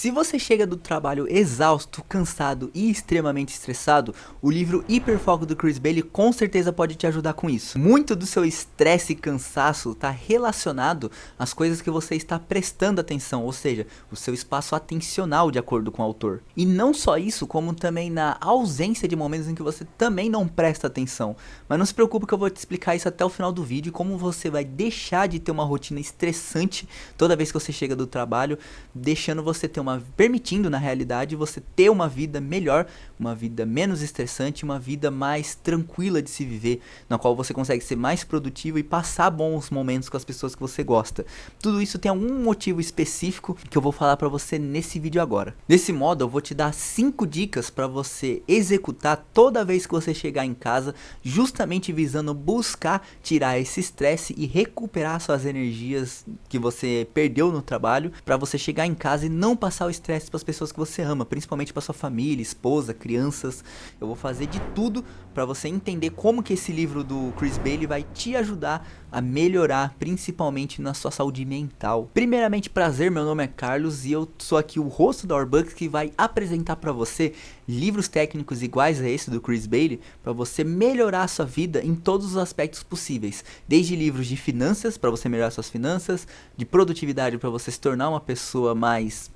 Se você chega do trabalho exausto, cansado e extremamente estressado, o livro Hiperfoco do Chris Bailey com certeza pode te ajudar com isso. Muito do seu estresse e cansaço está relacionado às coisas que você está prestando atenção, ou seja, o seu espaço atencional de acordo com o autor. E não só isso, como também na ausência de momentos em que você também não presta atenção. Mas não se preocupe que eu vou te explicar isso até o final do vídeo e como você vai deixar de ter uma rotina estressante toda vez que você chega do trabalho, deixando você ter permitindo na realidade você ter uma vida melhor, uma vida menos estressante, uma vida mais tranquila de se viver, na qual você consegue ser mais produtivo e passar bons momentos com as pessoas que você gosta. Tudo isso tem algum motivo específico que eu vou falar pra você nesse vídeo agora. Desse modo eu vou te dar 5 dicas pra você executar toda vez que você chegar em casa, justamente visando buscar tirar esse estresse e recuperar suas energias que você perdeu no trabalho, pra você chegar em casa e não passar o estresse para as pessoas que você ama, principalmente para sua família, esposa, crianças. Eu vou fazer de tudo para você entender como que esse livro do Chris Bailey vai te ajudar a melhorar, principalmente na sua saúde mental. Primeiramente, prazer, meu nome é Carlos e eu sou aqui o host da Orbucks que vai apresentar para você livros técnicos iguais a esse do Chris Bailey para você melhorar a sua vida em todos os aspectos possíveis, desde livros de finanças para você melhorar suas finanças, de produtividade para você se tornar uma pessoa mais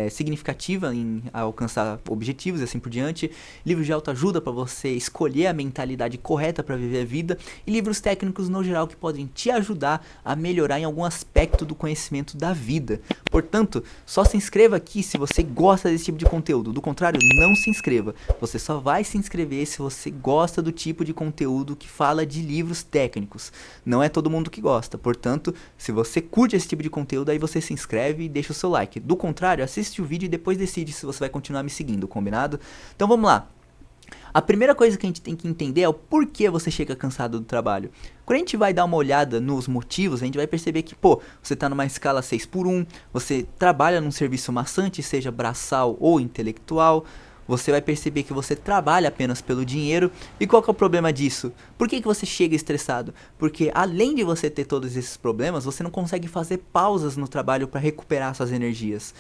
significativa em alcançar objetivos e assim por diante, livros de autoajuda para você escolher a mentalidade correta para viver a vida e livros técnicos no geral que podem te ajudar a melhorar em algum aspecto do conhecimento da vida. Portanto, só se inscreva aqui se você gosta desse tipo de conteúdo, do contrário, não se inscreva. Você só vai se inscrever se você gosta do tipo de conteúdo que fala de livros técnicos. Não é todo mundo que gosta, portanto, se você curte esse tipo de conteúdo, aí você se inscreve e deixa o seu like. Do contrário, assiste o vídeo e depois decide se você vai continuar me seguindo, combinado? Então vamos lá. A primeira coisa que a gente tem que entender é o porquê você chega cansado do trabalho. Quando a gente vai dar uma olhada nos motivos, a gente vai perceber que, você está numa escala 6x1, você trabalha num serviço maçante, seja braçal ou intelectual, você vai perceber que você trabalha apenas pelo dinheiro. E qual que é o problema disso? Por que você chega estressado? Porque além de você ter todos esses problemas, você não consegue fazer pausas no trabalho para recuperar suas energias.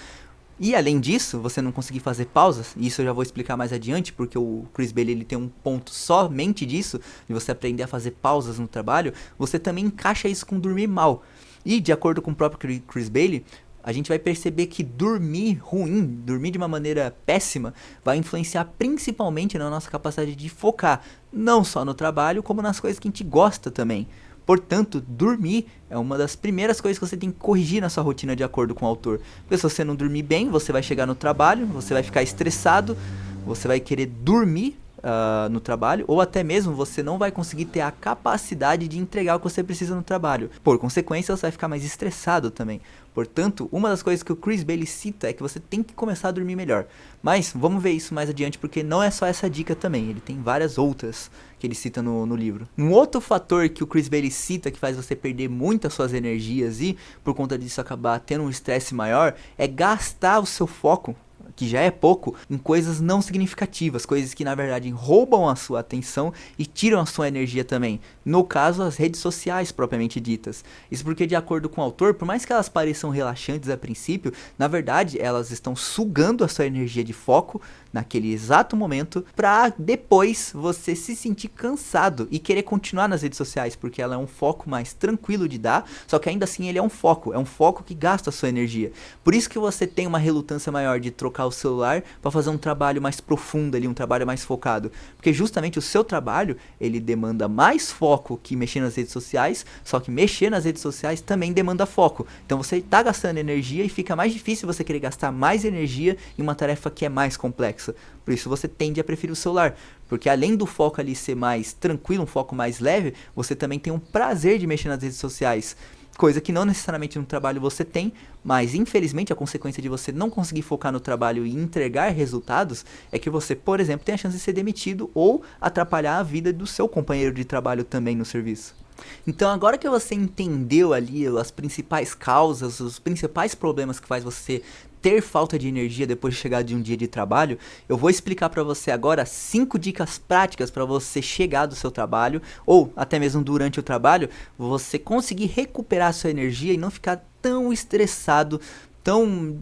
E além disso, você não conseguir fazer pausas, e isso eu já vou explicar mais adiante, porque o Chris Bailey ele tem um ponto somente disso, de você aprender a fazer pausas no trabalho, você também encaixa isso com dormir mal. E de acordo com o próprio Chris Bailey, a gente vai perceber que dormir ruim, dormir de uma maneira péssima, vai influenciar principalmente na nossa capacidade de focar, não só no trabalho, como nas coisas que a gente gosta também. Portanto, dormir é uma das primeiras coisas que você tem que corrigir na sua rotina de acordo com o autor. Porque se você não dormir bem, você vai chegar no trabalho, você vai ficar estressado, você vai querer dormir no trabalho, ou até mesmo você não vai conseguir ter a capacidade de entregar o que você precisa no trabalho. Por consequência, você vai ficar mais estressado também. Portanto, uma das coisas que o Chris Bailey cita é que você tem que começar a dormir melhor. Mas vamos ver isso mais adiante, porque não é só essa dica também, ele tem várias outras que ele cita no livro. Um outro fator que o Chris Bailey cita que faz você perder muitas suas energias e por conta disso acabar tendo um estresse maior é gastar o seu foco, que já é pouco, em coisas não significativas, coisas que na verdade roubam a sua atenção e tiram a sua energia também. No caso, as redes sociais propriamente ditas. Isso porque, de acordo com o autor, por mais que elas pareçam relaxantes a princípio, na verdade elas estão sugando a sua energia de foco naquele exato momento para depois você se sentir cansado e querer continuar nas redes sociais, porque ela é um foco mais tranquilo de dar, só que ainda assim ele é um foco que gasta a sua energia. Por isso que você tem uma relutância maior de trocar o celular para fazer um trabalho mais profundo ali, um trabalho mais focado, porque justamente o seu trabalho, ele demanda mais foco que mexer nas redes sociais, só que mexer nas redes sociais também demanda foco, então você está gastando energia e fica mais difícil você querer gastar mais energia em uma tarefa que é mais complexa. Por isso você tende a preferir o celular, porque além do foco ali ser mais tranquilo, um foco mais leve, você também tem um prazer de mexer nas redes sociais, coisa que não necessariamente no trabalho você tem, mas infelizmente a consequência de você não conseguir focar no trabalho e entregar resultados é que você, por exemplo, tem a chance de ser demitido ou atrapalhar a vida do seu companheiro de trabalho também no serviço. Então agora que você entendeu ali as principais causas, os principais problemas que faz você ter falta de energia depois de chegar de um dia de trabalho, eu vou explicar para você agora 5 dicas práticas para você chegar do seu trabalho, ou até mesmo durante o trabalho, você conseguir recuperar a sua energia e não ficar tão estressado tão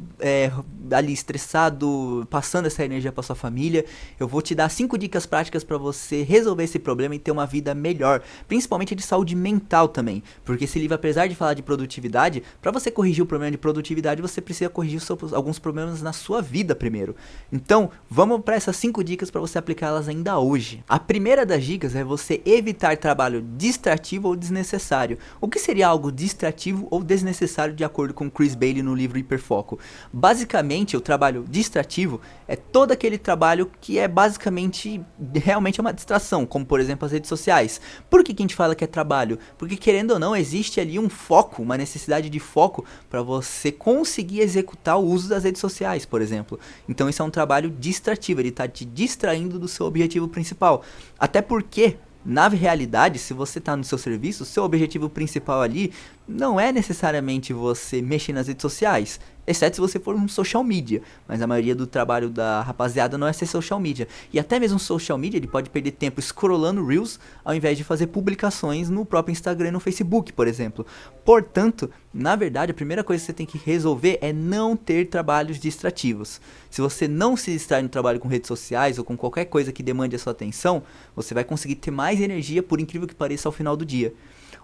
ali estressado, passando essa energia para sua família. Eu vou te dar 5 dicas práticas para você resolver esse problema e ter uma vida melhor, principalmente de saúde mental também, porque esse livro, apesar de falar de produtividade, para você corrigir o problema de produtividade, você precisa corrigir alguns problemas na sua vida primeiro. Então, vamos para essas 5 dicas para você aplicá-las ainda hoje. A primeira das dicas é você evitar trabalho distrativo ou desnecessário. O que seria algo distrativo ou desnecessário de acordo com Chris Bailey no livro Hiperfoco? Basicamente, o trabalho distrativo é todo aquele trabalho que é basicamente realmente uma distração, como por exemplo as redes sociais. Por que a gente fala que é trabalho? Porque querendo ou não, existe ali um foco, uma necessidade de foco para você conseguir executar o uso das redes sociais, por exemplo. Então isso é um trabalho distrativo, ele está te distraindo do seu objetivo principal. Até porque, na realidade, se você está no seu serviço, seu objetivo principal ali não é necessariamente você mexer nas redes sociais, exceto se você for um social media, mas a maioria do trabalho da rapaziada não é ser social media. E até mesmo social media, ele pode perder tempo scrollando Reels ao invés de fazer publicações no próprio Instagram e no Facebook, por exemplo. Portanto, na verdade, a primeira coisa que você tem que resolver é não ter trabalhos distrativos. Se você não se distrai no trabalho com redes sociais ou com qualquer coisa que demande a sua atenção, você vai conseguir ter mais energia, por incrível que pareça, ao final do dia.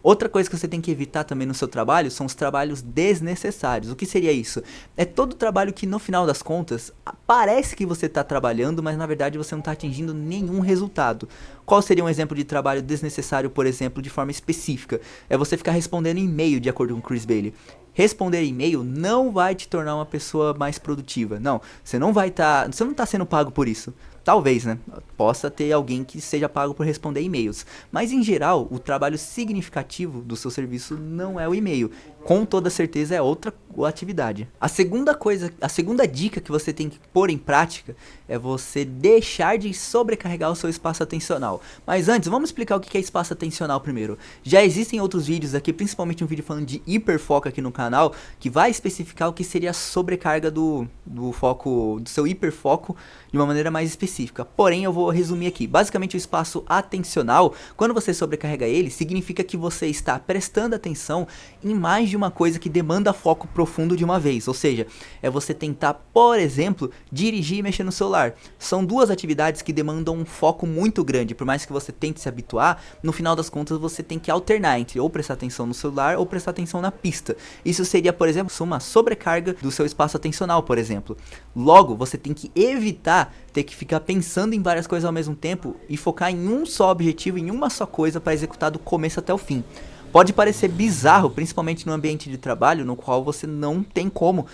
Outra coisa que você tem que evitar também no seu trabalho são os trabalhos desnecessários. O que seria isso? É todo trabalho que no final das contas parece que você está trabalhando, mas na verdade você não está atingindo nenhum resultado. Qual seria um exemplo de trabalho desnecessário, por exemplo, de forma específica? É você ficar respondendo e-mail, de acordo com Chris Bailey. Responder e-mail não vai te tornar uma pessoa mais produtiva. Não, você não está sendo pago por isso. Talvez, né? Possa ter alguém que seja pago por responder e-mails. Mas, em geral, o trabalho significativo do seu serviço não é o e-mail. Com toda certeza é outra atividade. A segunda dica que você tem que pôr em prática é você deixar de sobrecarregar o seu espaço atencional. Mas antes, vamos explicar o que é espaço atencional primeiro. Já existem outros vídeos aqui, principalmente um vídeo falando de hiperfoco aqui no canal, que vai especificar o que seria a sobrecarga do foco, do seu hiperfoco, de uma maneira mais específica. Porém, eu vou resumir aqui. Basicamente, o espaço atencional, quando você sobrecarrega ele, significa que você está prestando atenção em mais de uma coisa que demanda foco profundo de uma vez. Ou seja, é você tentar, por exemplo, dirigir e mexer no celular. São duas atividades que demandam um foco muito grande. Por mais que você tente se habituar, no final das contas você tem que alternar entre ou prestar atenção no celular ou prestar atenção na pista. Isso seria, por exemplo, uma sobrecarga do seu espaço atencional, por exemplo. Logo, você tem que evitar ter que ficar pensando em várias coisas ao mesmo tempo e focar em um só objetivo, em uma só coisa para executar do começo até o fim. Pode parecer bizarro, principalmente no ambiente de trabalho, no qual você não tem como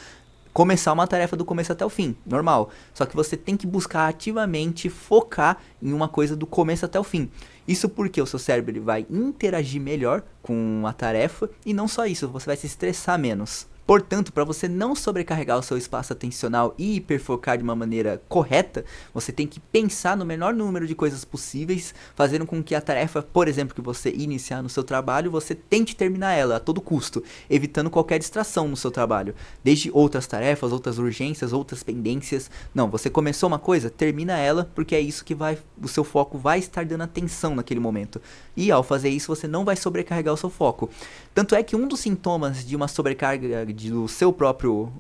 começar uma tarefa do começo até o fim, normal. Só que você tem que buscar ativamente focar em uma coisa do começo até o fim. Isso porque o seu cérebro ele vai interagir melhor com a tarefa e não só isso, você vai se estressar menos. Portanto, para você não sobrecarregar o seu espaço atencional e hiperfocar de uma maneira correta, você tem que pensar no menor número de coisas possíveis, fazendo com que a tarefa, por exemplo, que você iniciar no seu trabalho, você tente terminar ela a todo custo, evitando qualquer distração no seu trabalho. Desde outras tarefas, outras urgências, outras pendências. Não, você começou uma coisa, termina ela, porque é isso que o seu foco vai estar dando atenção naquele momento. E ao fazer isso, você não vai sobrecarregar o seu foco. Tanto é que um dos sintomas de uma sobrecarga do seu próprio,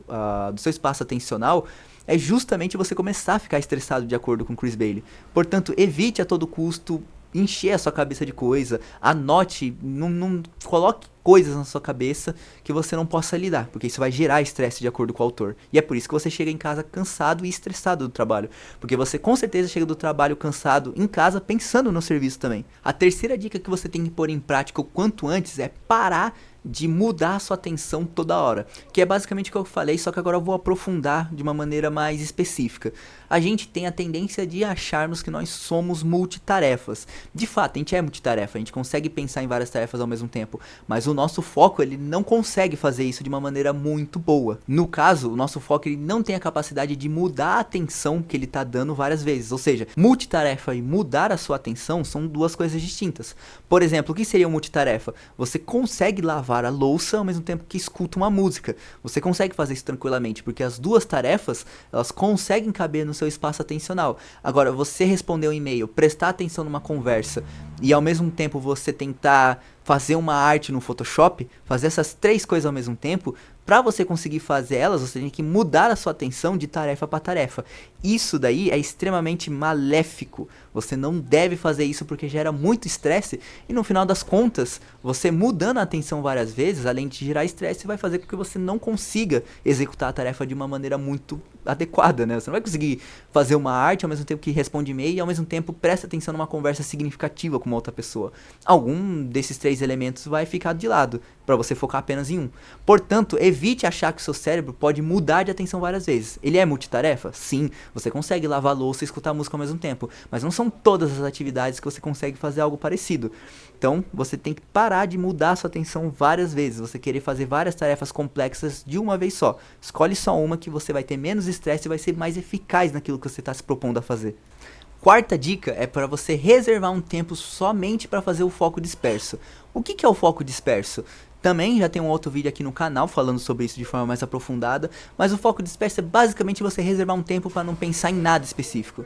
do seu espaço atencional é justamente você começar a ficar estressado, de acordo com Chris Bailey. Portanto, evite a todo custo encher a sua cabeça de coisa, anote, não coloque coisas na sua cabeça que você não possa lidar, porque isso vai gerar estresse, de acordo com o autor. E é por isso que você chega em casa cansado e estressado do trabalho, porque você com certeza chega do trabalho cansado em casa pensando no serviço também. A terceira dica que você tem que pôr em prática o quanto antes é parar de mudar a sua atenção toda hora, que é basicamente o que eu falei, só que agora eu vou aprofundar de uma maneira mais específica. A gente tem a tendência de acharmos que nós somos multitarefas. De fato, a gente é multitarefa, a gente consegue pensar em várias tarefas ao mesmo tempo, mas o nosso foco ele não consegue fazer isso de uma maneira muito boa. No caso, o nosso foco ele não tem a capacidade de mudar a atenção que ele está dando várias vezes, ou seja, multitarefa e mudar a sua atenção são duas coisas distintas. Por exemplo, o que seria uma multitarefa? Você consegue lavar a louça ao mesmo tempo que escuta uma música. Você consegue fazer isso tranquilamente, porque as duas tarefas, elas conseguem caber no seu espaço atencional. Agora, você responder um e-mail, prestar atenção numa conversa e ao mesmo tempo você tentar fazer uma arte no Photoshop, fazer essas 3 coisas ao mesmo tempo, para você conseguir fazer elas, você tem que mudar a sua atenção de tarefa para tarefa. Isso daí é extremamente maléfico. Você não deve fazer isso porque gera muito estresse e no final das contas, você mudando a atenção várias vezes, além de gerar estresse, vai fazer com que você não consiga executar a tarefa de uma maneira muito adequada, né? Você não vai conseguir fazer uma arte ao mesmo tempo que responde e-mail e ao mesmo tempo presta atenção numa conversa significativa com uma outra pessoa. Algum desses 3 elementos vai ficar de lado para você focar apenas em um. Portanto, evite achar que o seu cérebro pode mudar de atenção várias vezes. Ele é multitarefa? Sim, você consegue lavar louça e escutar música ao mesmo tempo, mas não são todas as atividades que você consegue fazer algo parecido. Então, você tem que parar de mudar a sua atenção várias vezes, você querer fazer várias tarefas complexas de uma vez só. Escolhe só uma que você vai ter menos estresse e vai ser mais eficaz naquilo que você está se propondo a fazer. Quarta dica é para você reservar um tempo somente para fazer o foco disperso. O que é o foco disperso? Também já tem um outro vídeo aqui no canal falando sobre isso de forma mais aprofundada, mas o foco disperso é basicamente você reservar um tempo para não pensar em nada específico.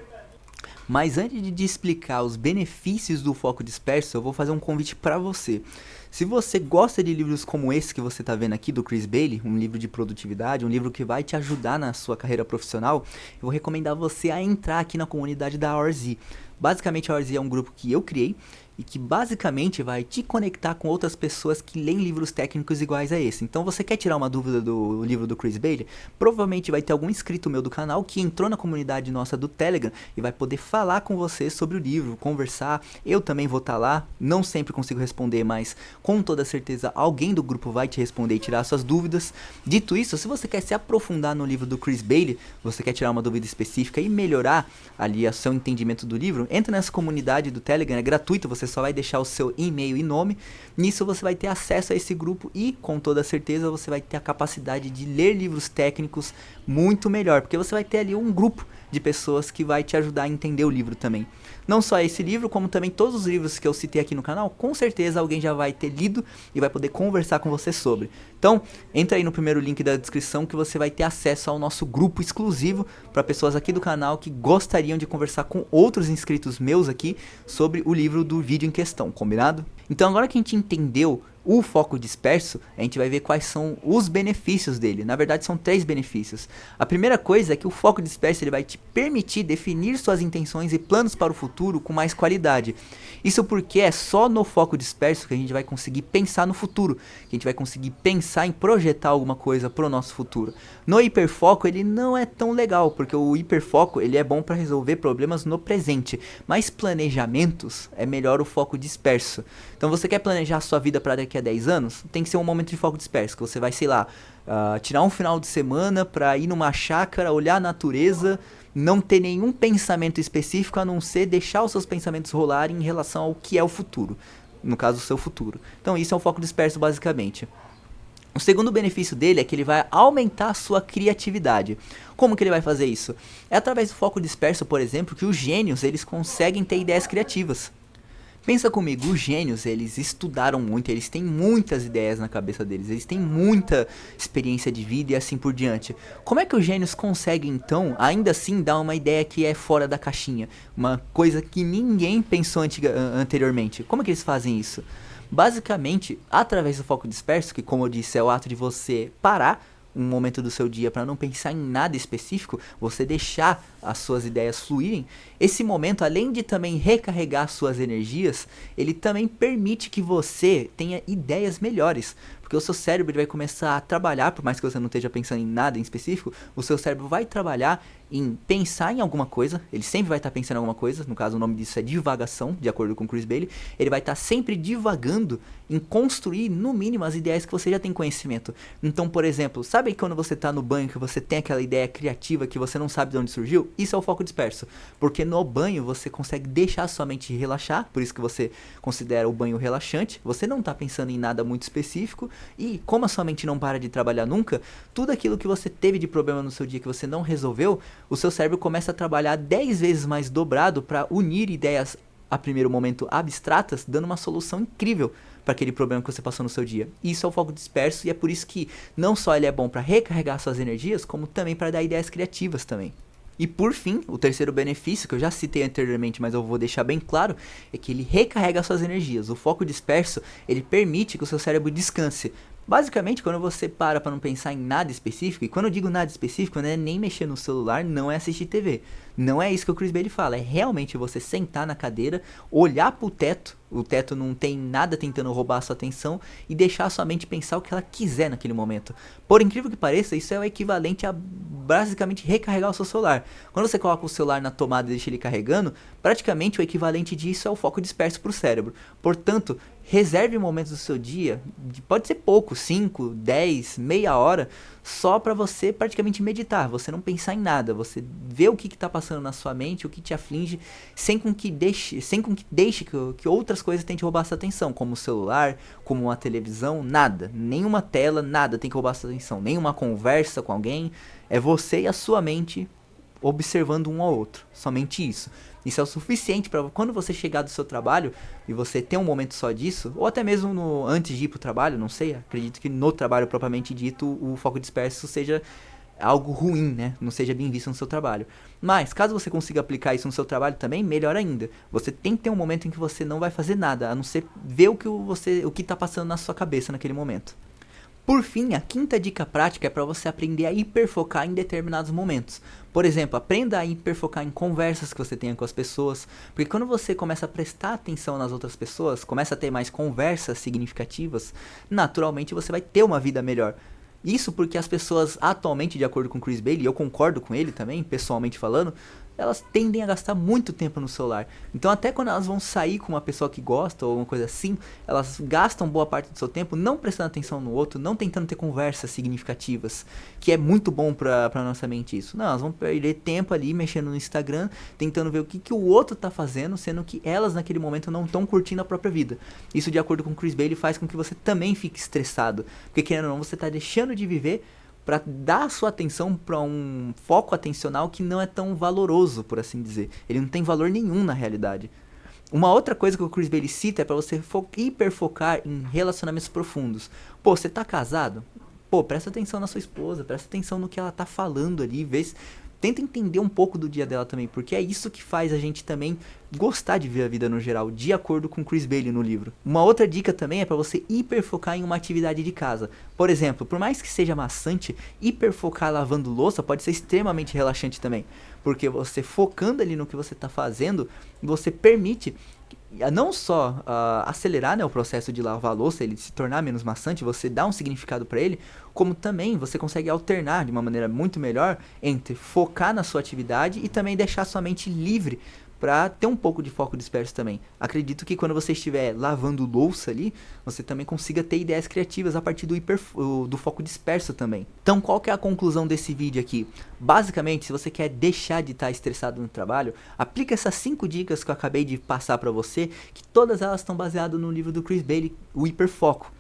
Mas antes de explicar os benefícios do foco disperso, eu vou fazer um convite para você. Se você gosta de livros como esse que você está vendo aqui, do Chris Bailey, um livro de produtividade, um livro que vai te ajudar na sua carreira profissional, eu vou recomendar você a entrar aqui na comunidade da OurZ. Basicamente, a OurZ é um grupo que eu criei e que basicamente vai te conectar com outras pessoas que leem livros técnicos iguais a esse. Então, você quer tirar uma dúvida do livro do Chris Bailey? Provavelmente vai ter algum inscrito meu do canal que entrou na comunidade nossa do Telegram e vai poder falar com você sobre o livro, conversar. Eu também vou estar lá, não sempre consigo responder, mas com toda certeza alguém do grupo vai te responder e tirar suas dúvidas. Dito isso, se você quer se aprofundar no livro do Chris Bailey, você quer tirar uma dúvida específica e melhorar ali o seu entendimento do livro, entra nessa comunidade do Telegram, é gratuito, você só vai deixar o seu e-mail e nome. Nisso você vai ter acesso a esse grupo e com toda certeza você vai ter a capacidade de ler livros técnicos muito melhor, porque você vai ter ali um grupo de pessoas que vai te ajudar a entender o livro também. Não só esse livro, como também todos os livros que eu citei aqui no canal, com certeza alguém já vai ter lido e vai poder conversar com você sobre. Então, entra aí no primeiro link da descrição que você vai ter acesso ao nosso grupo exclusivo para pessoas aqui do canal que gostariam de conversar com outros inscritos meus aqui sobre o livro do vídeo em questão, combinado? Então, agora que a gente entendeu o foco disperso, a gente vai ver quais são os benefícios dele. Na verdade, são 3 benefícios. A primeira coisa é que o foco disperso ele vai te permitir definir suas intenções e planos para o futuro com mais qualidade. Isso porque é só no foco disperso que a gente vai conseguir pensar no futuro, que a gente vai conseguir pensar em projetar alguma coisa para o nosso futuro. No hiperfoco ele não é tão legal, porque o hiperfoco ele é bom para resolver problemas no presente, mas planejamentos é melhor o foco disperso. Então você quer planejar a sua vida para daqui a 10 anos? Tem que ser um momento de foco disperso, que você vai, sei lá, tirar um final de semana para ir numa chácara, olhar a natureza, não ter nenhum pensamento específico a não ser deixar os seus pensamentos rolarem em relação ao que é o futuro, no caso o seu futuro. Então isso é um foco disperso basicamente. O segundo benefício dele é que ele vai aumentar a sua criatividade. Como que ele vai fazer isso? É através do foco disperso, por exemplo, que os gênios eles conseguem ter ideias criativas. Pensa comigo, os gênios, eles estudaram muito, eles têm muitas ideias na cabeça deles, eles têm muita experiência de vida e assim por diante. Como é que os gênios conseguem, então, ainda assim dar uma ideia que é fora da caixinha? Uma coisa que ninguém pensou anteriormente. Como é que eles fazem isso? Basicamente, através do foco disperso, que como eu disse, é o ato de você parar um momento do seu dia para não pensar em nada específico, você deixar as suas ideias fluírem, esse momento, além de também recarregar suas energias, ele também permite que você tenha ideias melhores, porque o seu cérebro ele vai começar a trabalhar, por mais que você não esteja pensando em nada em específico, o seu cérebro vai trabalhar em pensar em alguma coisa, ele sempre vai estar pensando em alguma coisa, no caso o nome disso é divagação, de acordo com Chris Bailey, ele vai estar sempre divagando em construir no mínimo as ideias que você já tem conhecimento. Então, por exemplo, sabe quando você está no banho que você tem aquela ideia criativa que você não sabe de onde surgiu? Isso é o foco disperso, porque no banho você consegue deixar sua mente relaxar, por isso que você considera o banho relaxante, você não está pensando em nada muito específico, e como a sua mente não para de trabalhar nunca, tudo aquilo que você teve de problema no seu dia que você não resolveu, o seu cérebro começa a trabalhar 10 vezes mais dobrado para unir ideias a primeiro momento abstratas, dando uma solução incrível para aquele problema que você passou no seu dia. Isso é o foco disperso e é por isso que não só ele é bom para recarregar suas energias, como também para dar ideias criativas também. E por fim, o terceiro benefício, que eu já citei anteriormente, mas eu vou deixar bem claro, é que ele recarrega suas energias. O foco disperso, ele permite que o seu cérebro descanse. Basicamente, quando você para não pensar em nada específico, e quando eu digo nada específico, não é nem mexer no celular, não é assistir TV. Não é isso que o Chris Bailey fala, é realmente você sentar na cadeira, olhar pro teto, o teto não tem nada tentando roubar a sua atenção, e deixar a sua mente pensar o que ela quiser naquele momento. Por incrível que pareça, isso é o equivalente a basicamente recarregar o seu celular. Quando você coloca o celular na tomada e deixa ele carregando, praticamente o equivalente disso é o foco disperso para o cérebro. Portanto, reserve momentos do seu dia, pode ser pouco, 5, 10, meia hora, só para você praticamente meditar, você não pensar em nada, você ver o que está passando na sua mente, o que te aflige, sem com que deixe que outras coisas tentem roubar sua atenção, como o celular, como uma televisão, nada, nenhuma tela, nada tem que roubar sua atenção, nenhuma conversa com alguém, é você e a sua mente observando um ao outro, somente isso. Isso é o suficiente para quando você chegar do seu trabalho e você ter um momento só disso, ou até mesmo antes de ir pro trabalho, não sei, acredito que no trabalho propriamente dito o foco disperso seja algo ruim, né? Não seja bem visto no seu trabalho. Mas, caso você consiga aplicar isso no seu trabalho também, melhor ainda. Você tem que ter um momento em que você não vai fazer nada, a não ser ver o que tá passando na sua cabeça naquele momento. Por fim, a quinta dica prática é para você aprender a hiperfocar em determinados momentos. Por exemplo, aprenda a hiperfocar em conversas que você tenha com as pessoas, porque quando você começa a prestar atenção nas outras pessoas, começa a ter mais conversas significativas, naturalmente você vai ter uma vida melhor. Isso porque as pessoas atualmente, de acordo com Chris Bailey, e eu concordo com ele também, pessoalmente falando, elas tendem a gastar muito tempo no celular. Então até quando elas vão sair com uma pessoa que gosta ou alguma coisa assim, elas gastam boa parte do seu tempo não prestando atenção no outro, não tentando ter conversas significativas, que é muito bom pra nossa mente isso. Não, elas vão perder tempo ali mexendo no Instagram, tentando ver o que o outro tá fazendo, sendo que elas naquele momento não estão curtindo a própria vida. Isso, de acordo com Chris Bailey, faz com que você também fique estressado, porque querendo ou não, você tá deixando de viver para dar sua atenção para um foco atencional que não é tão valoroso, por assim dizer. Ele não tem valor nenhum na realidade. Uma outra coisa que o Chris Bailey cita é para você hiperfocar em relacionamentos profundos. Pô, você tá casado? Pô, presta atenção na sua esposa, presta atenção no que ela tá falando ali, vê se... Tenta entender um pouco do dia dela também, porque é isso que faz a gente também gostar de ver a vida no geral, de acordo com Chris Bailey no livro. Uma outra dica também é para você hiperfocar em uma atividade de casa. Por exemplo, por mais que seja maçante, hiperfocar lavando louça pode ser extremamente relaxante também, porque você focando ali no que você está fazendo, você permite não só acelerar, né, o processo de lavar a louça, ele se tornar menos maçante, você dá um significado para ele, como também você consegue alternar de uma maneira muito melhor entre focar na sua atividade e também deixar sua mente livre para ter um pouco de foco disperso também. Acredito que quando você estiver lavando louça ali, você também consiga ter ideias criativas a partir do foco disperso também. Então, qual que é a conclusão desse vídeo aqui? Basicamente, se você quer deixar de estar estressado no trabalho, aplica essas 5 dicas que eu acabei de passar para você, que todas elas estão baseadas no livro do Chris Bailey, o Hiperfoco.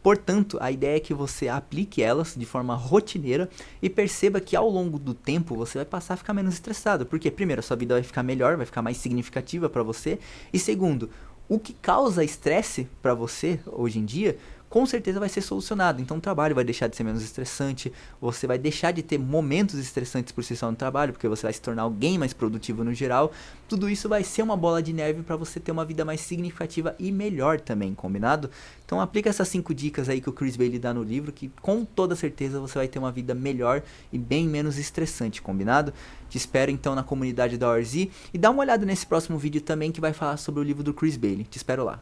Portanto, a ideia é que você aplique elas de forma rotineira e perceba que ao longo do tempo você vai passar a ficar menos estressado. Porque, primeiro, a sua vida vai ficar melhor, vai ficar mais significativa para você. E segundo, o que causa estresse para você hoje em dia, com certeza vai ser solucionado. Então o trabalho vai deixar de ser menos estressante, você vai deixar de ter momentos estressantes por si só no trabalho, porque você vai se tornar alguém mais produtivo no geral. Tudo isso vai ser uma bola de neve para você ter uma vida mais significativa e melhor também, combinado? Então aplica essas 5 dicas aí que o Chris Bailey dá no livro, que com toda certeza você vai ter uma vida melhor e bem menos estressante, combinado? Te espero então na comunidade da ORZ e dá uma olhada nesse próximo vídeo também que vai falar sobre o livro do Chris Bailey. Te espero lá.